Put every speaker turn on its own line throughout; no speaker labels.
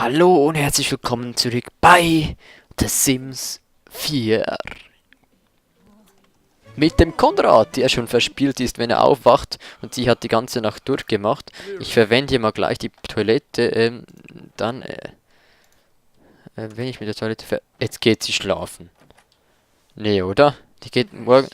Hallo und herzlich willkommen zurück bei The Sims 4. Mit dem Konrad, der schon verspielt ist, wenn er aufwacht und sie hat die ganze Nacht durchgemacht. Ich verwende hier mal gleich die Toilette, dann, wenn ich mit der Toilette jetzt geht sie schlafen. Nee, oder? Die geht morgen...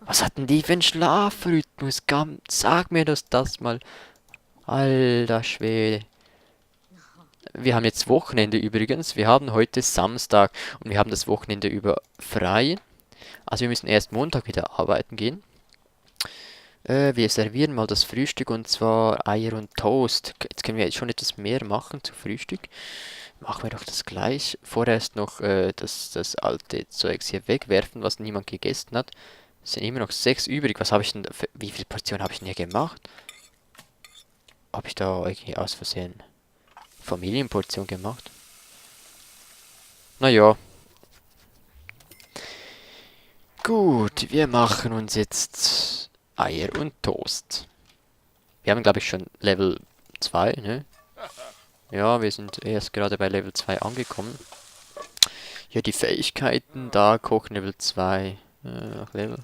Was hat denn die für einen Schlafrhythmus? Komm, sag mir das mal. Alter Schwede. Wir haben jetzt Wochenende übrigens. Wir haben heute Samstag und wir haben das Wochenende über frei. Also wir müssen erst Montag wieder arbeiten gehen. Wir servieren mal das Frühstück und zwar Eier und Toast. Jetzt können wir jetzt schon etwas mehr machen zu Frühstück. Machen wir doch das gleich. Vorerst noch das alte Zeugs hier wegwerfen, was niemand gegessen hat. Es sind immer noch 6 übrig. Was habe ich denn, wie viele Portionen habe ich denn hier gemacht? Habe ich da irgendwie aus Versehen Familienportion gemacht? Naja. Gut, wir machen uns jetzt Eier und Toast. Wir haben, glaube ich, schon Level 2, ne? Ja, wir sind erst gerade bei Level 2 angekommen. Ja, die Fähigkeiten, da kochen Level 2. Level.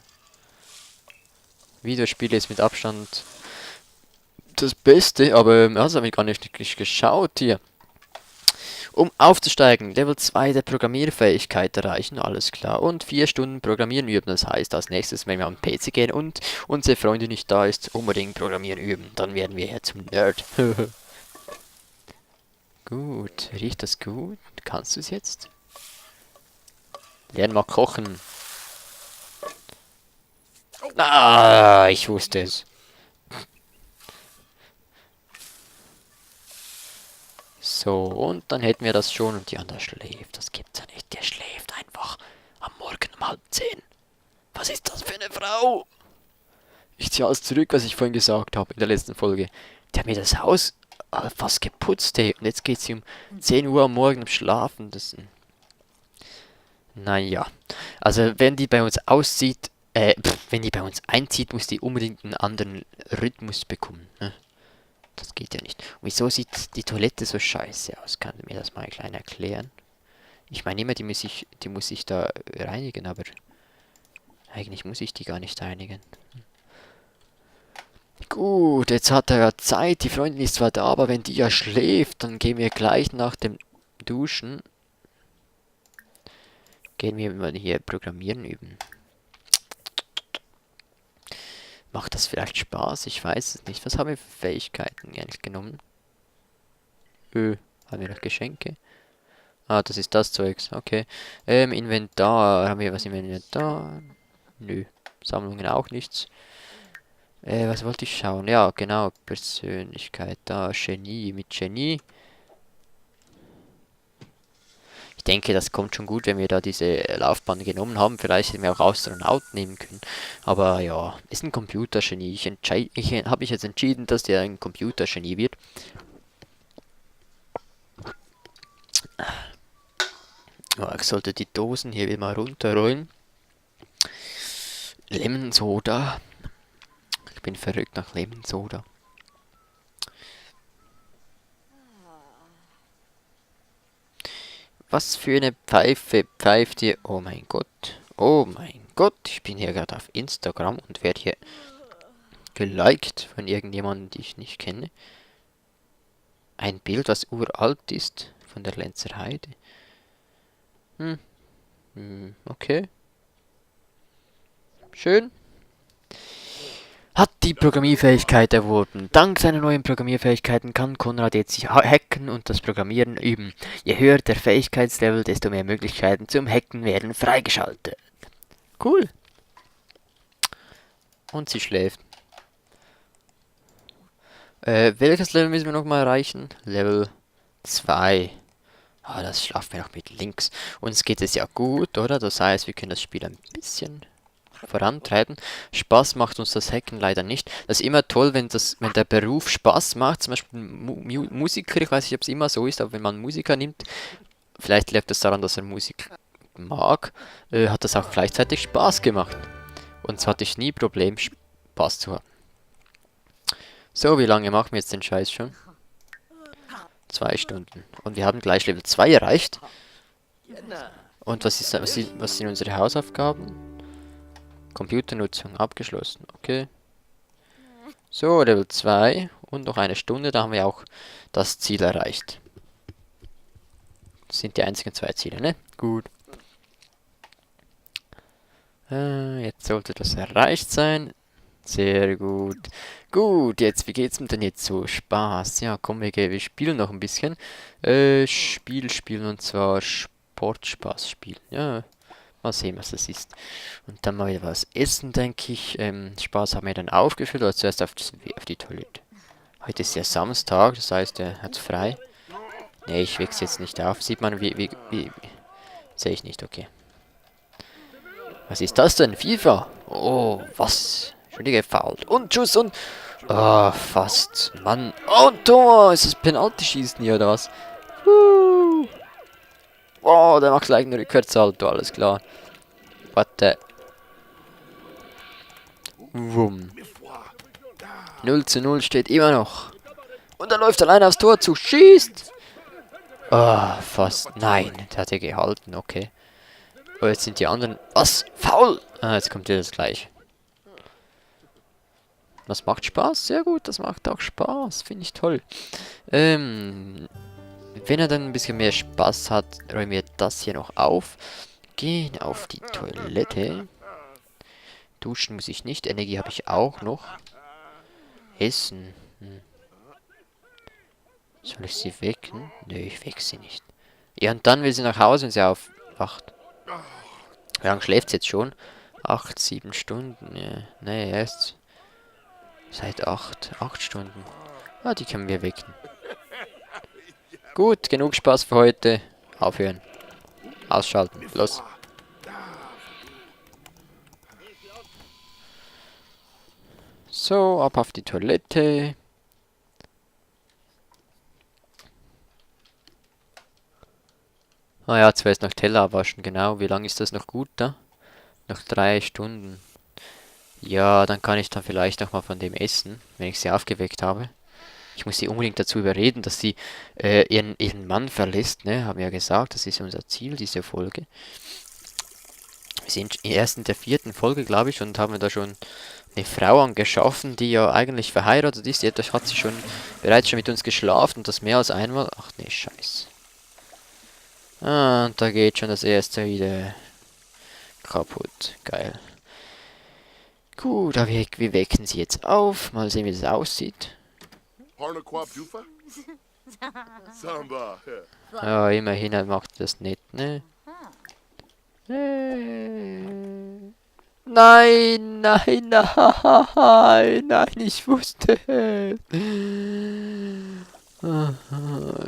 Videospiele ist mit Abstand das Beste, aber das habe ich gar nicht geschaut hier. Um aufzusteigen, Level 2 der Programmierfähigkeit erreichen, alles klar. Und 4 Stunden Programmieren üben, das heißt, als nächstes, wenn wir am PC gehen und unsere Freundin nicht da ist, unbedingt Programmieren üben. Dann werden wir hier zum Nerd. Gut, riecht das gut? Kannst du es jetzt? Lern mal kochen. Ah, ich wusste es. So, und dann hätten wir das schon. Und die andere schläft. Das gibt's ja nicht. Der schläft einfach am Morgen um 9:30. Was ist das für eine Frau? Ich ziehe alles zurück, was ich vorhin gesagt habe in der letzten Folge. Die hat mir das Haus fast geputzt, ey. Und jetzt geht sie um 10 Uhr am Morgen schlafen. Das, naja. Also, wenn die bei uns auszieht, wenn die bei uns einzieht, muss die unbedingt einen anderen Rhythmus bekommen. Ne? Das geht ja nicht. Und wieso sieht die Toilette so scheiße aus? Kann mir das mal klein erklären? Ich meine immer, die muss ich da reinigen, aber eigentlich muss ich die gar nicht reinigen. Gut, jetzt hat er ja Zeit. Die Freundin ist zwar da, aber wenn die ja schläft, dann gehen wir gleich nach dem Duschen. Gehen wir mal hier Programmieren üben. Macht das vielleicht Spaß? Ich weiß es nicht. Was haben wir für Fähigkeiten eigentlich genommen? Haben wir noch Geschenke? Ah, das ist das Zeugs. Okay. Inventar. Haben wir was im Inventar? Nö. Sammlungen auch nichts. Was wollte ich schauen? Ja, genau. Persönlichkeit. Da, Genie. Mit Genie. Ich denke, das kommt schon gut, wenn wir da diese Laufbahn genommen haben. Vielleicht hätten wir auch Astronaut nehmen können. Aber ja, ist ein Computergenie. Ich habe mich jetzt entschieden, dass der ein Computergenie wird. Ja, ich sollte die Dosen hier wieder mal runterrollen. Lemon Soda. Ich bin verrückt nach Lemon Soda. Was für eine Pfeife pfeift ihr? Oh mein Gott. Oh mein Gott. Ich bin hier gerade auf Instagram und werde hier geliked von irgendjemandem, den ich nicht kenne. Ein Bild, was uralt ist, von der Lenzer Heide. Okay. Schön. Hat die Programmierfähigkeit erworben. Dank seiner neuen Programmierfähigkeiten kann Konrad jetzt hacken und das Programmieren üben. Je höher der Fähigkeitslevel, desto mehr Möglichkeiten zum Hacken werden freigeschaltet. Cool. Und sie schläft. Welches Level müssen wir nochmal erreichen? Level 2. Ah, das schaffen wir noch mit links. Uns geht es ja gut, oder? Das heißt, wir können das Spiel ein bisschen vorantreiben. Spaß macht uns das Hacken leider nicht. Das ist immer toll, wenn der Beruf Spaß macht. Zum Beispiel Musiker, ich weiß nicht, ob es immer so ist, aber wenn man Musiker nimmt, vielleicht liegt es daran, dass er Musik mag, hat das auch gleichzeitig Spaß gemacht. Und so hatte ich nie Problem, Spaß zu haben. So, wie lange machen wir jetzt den Scheiß schon? 2 Stunden. Und wir haben gleich Level 2 erreicht. Und was sind unsere Hausaufgaben? Computernutzung abgeschlossen. Okay. So, Level 2. Und noch eine Stunde, da haben wir auch das Ziel erreicht. Das sind die einzigen 2 Ziele, ne? Gut. Jetzt sollte das erreicht sein. Sehr gut. Gut, jetzt, wie geht's mir denn jetzt so? Spaß. Ja, komm, wir spielen noch ein bisschen. Spielen und zwar Sportspaß spielen. Ja, mal sehen, was das ist. Und dann mal wieder was essen, denke ich. Spaß haben wir dann aufgefüllt, oder zuerst auf die Toilette. Heute ist ja Samstag, das heißt, er hat frei. Ne, ich wechsle jetzt nicht auf. Sieht man, wie. Sehe ich nicht, okay. Was ist das denn? FIFA? Oh, was? Schon die gefoult. Und Schuss und... Ah, fast. Mann. Und Tor! Ist das Penalty-Schießen hier, oder was? Oh, der macht gleich einen Rückwärtssalto, alles klar. Warte. Wumm. 0:0 steht immer noch. Und er läuft alleine aufs Tor zu. Schießt! Ah, fast. Nein, der hat ja gehalten, okay. Oh, jetzt sind die anderen... Was? Faul! Ah, jetzt kommt wieder das gleiche. Das macht Spaß? Sehr gut, das macht auch Spaß. Finde ich toll. Wenn er dann ein bisschen mehr Spaß hat, räumen wir das hier noch auf. Gehen auf die Toilette. Duschen muss ich nicht. Energie habe ich auch noch. Essen. Soll ich sie wecken? Nö, ich weck sie nicht. Ja, und dann will sie nach Hause, wenn sie aufwacht. Wie lange schläft sie jetzt schon? 8, 7 Stunden. Ja. Nee, erst seit 8 Stunden. Ah, die können wir wecken. Gut, genug Spaß für heute. Aufhören. Ausschalten. Los. So, ab auf die Toilette. Ah ja, zuerst noch Teller abwaschen, genau. Wie lange ist das noch gut da? Noch 3 Stunden. Ja, dann kann ich dann vielleicht noch mal von dem essen, wenn ich sie aufgeweckt habe. Ich muss sie unbedingt dazu überreden, dass sie ihren Mann verlässt, ne? Haben wir ja gesagt, das ist unser Ziel, diese Folge. Wir sind erst in der 4. Folge, glaube ich, und haben da schon eine Frau angeschaffen, die ja eigentlich verheiratet ist. Jetzt hat sie bereits schon mit uns geschlafen und das mehr als einmal. Ach ne, Scheiß. Ah, und da geht schon das erste wieder kaputt. Geil. Gut, aber wir wecken sie jetzt auf. Mal sehen, wie das aussieht. Ja, immerhin macht das nicht, ne? Nein, nein, nein, nein, ich wusste.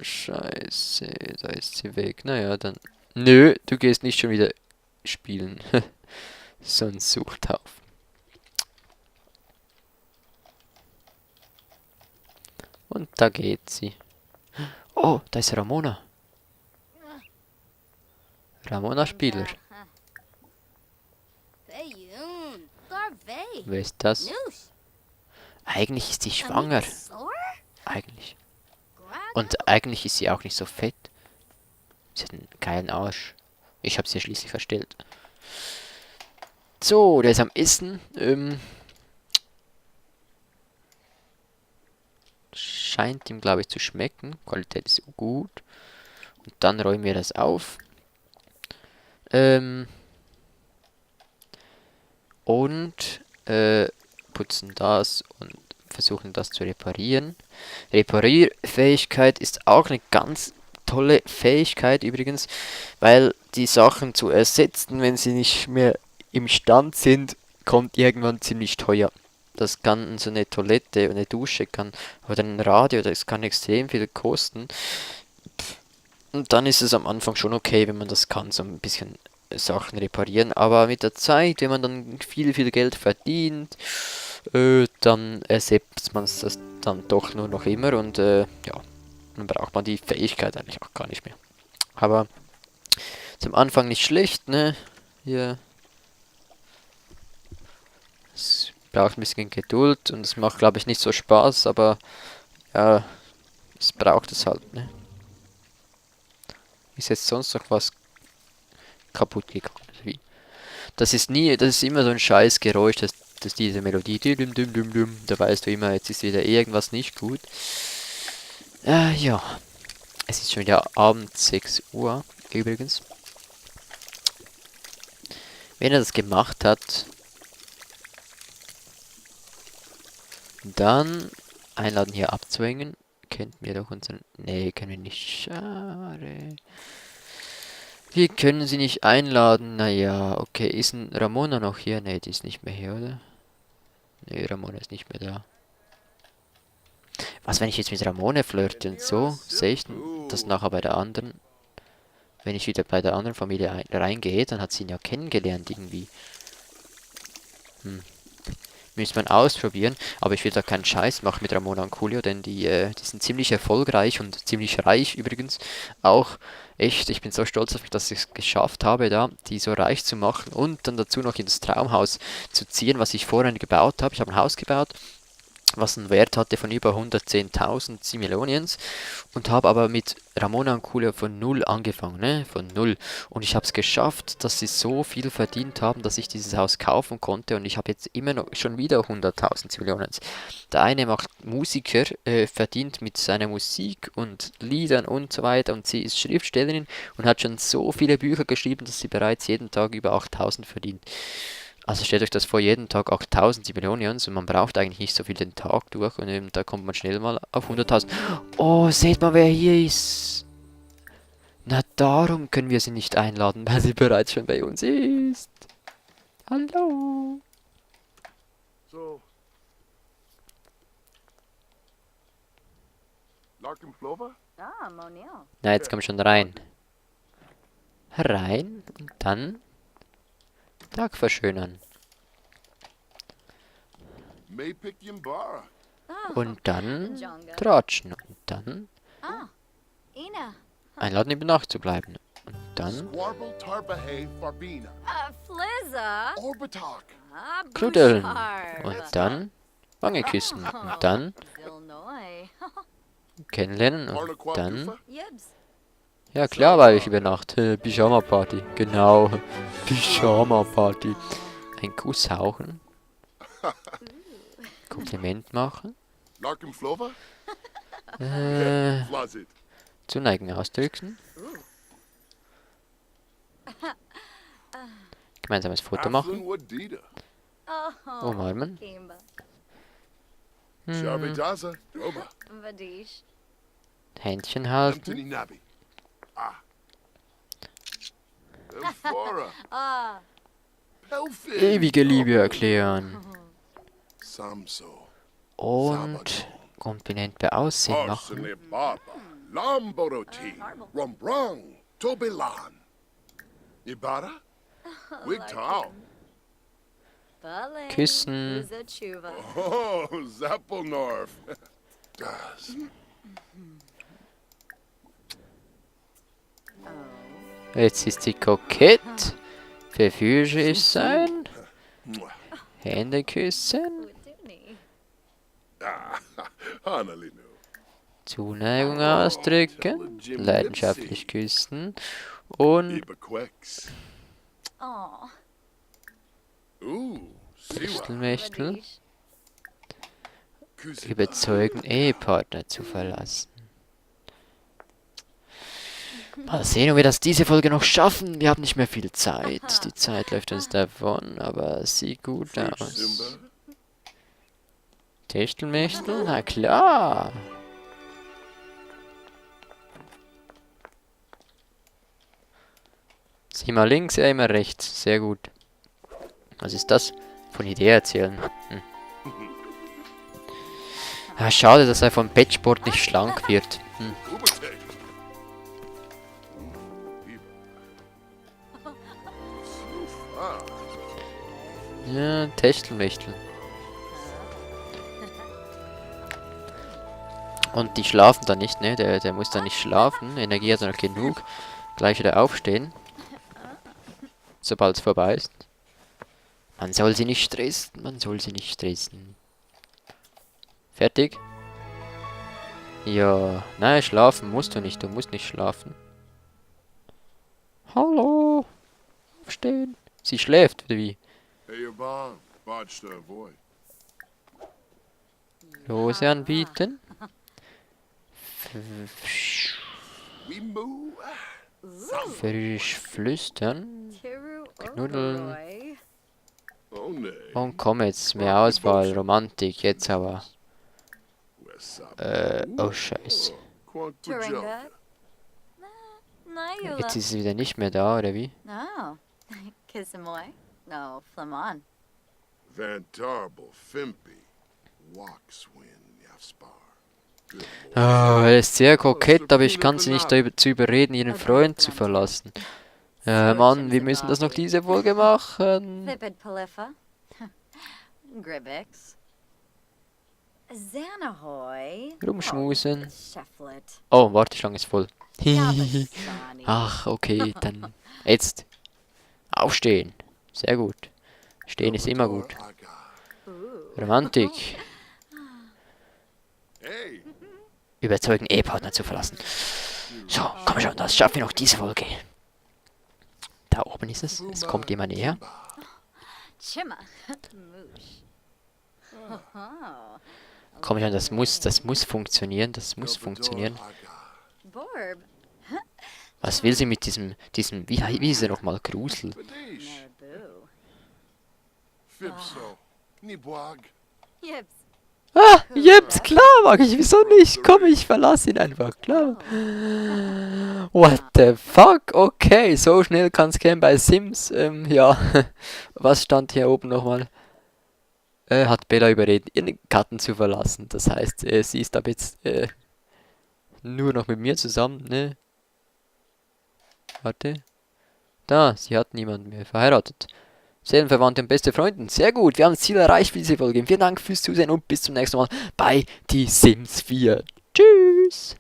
Scheiße, da ist sie weg. Naja, dann. Nö, du gehst nicht schon wieder spielen. So ein Suchthaufen. Und da geht sie. Oh, da ist Ramona. Ramona-Spieler. Wer ist das? Eigentlich ist sie schwanger. Eigentlich. Und eigentlich ist sie auch nicht so fett. Sie hat einen geilen Arsch. Ich habe sie ja schließlich verstellt. So, der ist am Essen. Scheint ihm, glaube ich, zu schmecken. Qualität ist gut. Und dann räumen wir das auf. Und putzen das und versuchen das zu reparieren. Reparierfähigkeit ist auch eine ganz tolle Fähigkeit übrigens, weil die Sachen zu ersetzen, wenn sie nicht mehr im Stand sind, kommt irgendwann ziemlich teuer. Das kann so eine Toilette, eine Dusche kann oder ein Radio, das kann extrem viel kosten. Und dann ist es am Anfang schon okay, wenn man das kann, so ein bisschen Sachen reparieren. Aber mit der Zeit, wenn man dann viel Geld verdient, dann ersetzt man es dann doch nur noch immer und ja, dann braucht man die Fähigkeit eigentlich auch gar nicht mehr. Aber zum Anfang nicht schlecht, ne? Hier. Es braucht ein bisschen Geduld und es macht, glaube ich, nicht so Spaß, aber ja, Es braucht es halt, ne? Ist jetzt sonst noch was kaputt gegangen? Oder wie? Das ist immer so ein scheiß Geräusch, dass diese Melodie, düm, düm, düm, düm, da weißt du immer, jetzt ist wieder irgendwas nicht gut. Ja, es ist schon wieder abends 6 Uhr, übrigens. Wenn er das gemacht hat, dann einladen hier abzuhängen. Kennt mir doch unseren... Nee, können wir nicht. Schade. Wir können sie nicht einladen. Naja, okay. Ist ein Ramona noch hier? Nee, die ist nicht mehr hier, oder? Nee, Ramona ist nicht mehr da. Was, wenn ich jetzt mit Ramona flirte und so? Sehe ich denn das nachher bei der anderen? Wenn ich wieder bei der anderen Familie reingehe, dann hat sie ihn ja kennengelernt irgendwie. Müsste man ausprobieren, aber ich will da keinen Scheiß machen mit Ramona und Coolio, denn die sind ziemlich erfolgreich und ziemlich reich übrigens. Auch echt, ich bin so stolz auf mich, dass ich es geschafft habe, da die so reich zu machen und dann dazu noch in das Traumhaus zu ziehen, was ich vorhin gebaut habe. Ich habe ein Haus gebaut, was einen Wert hatte von über 110.000 Simoleons und habe aber mit Ramona und Coolio von null angefangen, ne? Von null. Und ich habe es geschafft, dass sie so viel verdient haben, dass ich dieses Haus kaufen konnte und ich habe jetzt immer noch schon wieder 100.000 Simoleons. Der eine macht Musiker, verdient mit seiner Musik und Liedern und so weiter und sie ist Schriftstellerin und hat schon so viele Bücher geschrieben, dass sie bereits jeden Tag über 8.000 verdient. Also stellt euch das vor, jeden Tag 8.000 Simoleons und man braucht eigentlich nicht so viel den Tag durch und da kommt man schnell mal auf 100.000. Oh, seht mal, wer hier ist. Na, darum können wir sie nicht einladen, weil sie bereits schon bei uns ist. Hallo.
So. Larkin Flover?
Ah, Monil.
Na, jetzt komm schon rein. Rein und dann Tag verschönern.
Maypick Yimbara.
Und dann
Jonga.
tratschen. Und dann
Ah, Ina.
einladen, über Nacht zu bleiben. Und dann
Squarble Tarbahay Farbina.
Flizza.
Orbitalk.
Ah,
Kludeln.
Bouchard.
Und dann Wange küssen. Und dann
Zilnoy.
kennenlernen. Und
Barnaquan
dann...
Dufa?
Yibs.
Ja klar, weil ich über Nacht. Pyjama-Party. Genau. Pyjama-Party. Ein Kuss hauchen. Kompliment machen.
Larkin Flover?
Äh,
Flazit.
Zuneigen ausdrücken. Gemeinsames Foto machen.
Aflin Wadida.
Oh,
Umarmen.
Kimba.
Sharbe Daza. Doba.
Vadish.
Händchen halten.
Anthony Nabi. Ah. Elfora.
Ah,
Pelfin.
Ewige Liebe erklären.
Samso.
Und Kompliment bei Aussehen machen.
Arsene Baba. Lamboroti. Rombrang. Tobilan. Ibara? Wigtao.
Balin.
Küssen.
Uza Chuva.
Oh, Zappelnorf. Das.
Jetzt ist sie kokett. Verführerisch sein. Hände küssen.
Uduni.
Ah, Hanalinu.
Zuneigung ausdrücken. Leidenschaftlich küssen. Und
Ibequex.
Oh,
Siwa.
Mächtel.
Vadish.
Kusi.
Überzeugen, Ehepartner zu verlassen. Mal sehen, ob wir das diese Folge noch schaffen. Wir haben nicht mehr viel Zeit. Die Zeit läuft uns davon, aber es sieht gut
Simba.
aus. Techtelmechtel? Na klar. Sieh mal links, ja immer rechts. Sehr gut. Was ist das? Von Idee erzählen. Ah, schade, dass er vom Bettsport nicht schlank wird.
Ubertech. Ah,
Ja, Techtelmechtel. Und die schlafen dann nicht, ne? Der muss dann nicht schlafen. Energie hat er noch genug. Gleich wieder aufstehen. Sobald es vorbei ist. Man soll sie nicht stressen. Man soll sie nicht stressen. Fertig? Ja, nein, schlafen musst du nicht. Du musst nicht schlafen. Hallo. Aufstehen. Sie schläft, oder wie?
Hey, your bomb. Bodge to avoid.
Rose anbieten.
We moo.
Frisch flüstern.
Tiru
Knuddeln.
Oroy.
Oh, nay.
Und komm jetzt, mehr Auswahl, Romantik, jetzt aber.
West
Oh scheiße.
Turinga. Nayula.
Jetzt ist sie wieder nicht mehr da, oder wie?
No. Kissamoy. No, Flamon.
Van Tarble, Fimpy. Waxwin, Yavspar. Good
Oh,
lord.
er ist sehr kokett, aber ich kann sie nicht zu überreden, ihren Freund zu verlassen. Mann, wir müssen das noch diese Folge machen.
Vipid Polypha. Gribbix. Xanahoy.
Rumschmusen.
Shefflet.
Oh, Warteschlange ist voll.
Yabasani.
Ach, okay, dann jetzt. Aufstehen. Sehr gut. Stehen ist immer gut.
Ooh.
Romantik.
Hey,
Überzeugen, Ehepartner zu verlassen. So, komm schon, das schaffen wir noch diese Folge. Da oben ist es. Es kommt jemand näher.
Chimma. Moosh. Oh.
Komm schon, das muss funktionieren. Das muss funktionieren.
Borb.
Was will sie mit diesem, wie ist er nochmal? Grusel.
Badish.
Marabou.
Fipso. Nibwag.
Yips.
Ah, jetzt, klar, mag ich, wieso nicht? Komm, ich verlasse ihn einfach, klar. What the fuck? Okay, so schnell kann's gehen bei Sims. Ja, was stand hier oben nochmal? Hat Bella überredet, ihren Gatten zu verlassen. Das heißt, sie ist ab jetzt nur noch mit mir zusammen, ne? Warte. Da, sie hat niemanden mehr verheiratet. Seelenverwandte und beste Freundin. Sehr gut, wir haben das Ziel erreicht für diese Folge. Vielen Dank fürs Zusehen und bis zum nächsten Mal bei Die Sims 4. Tschüss!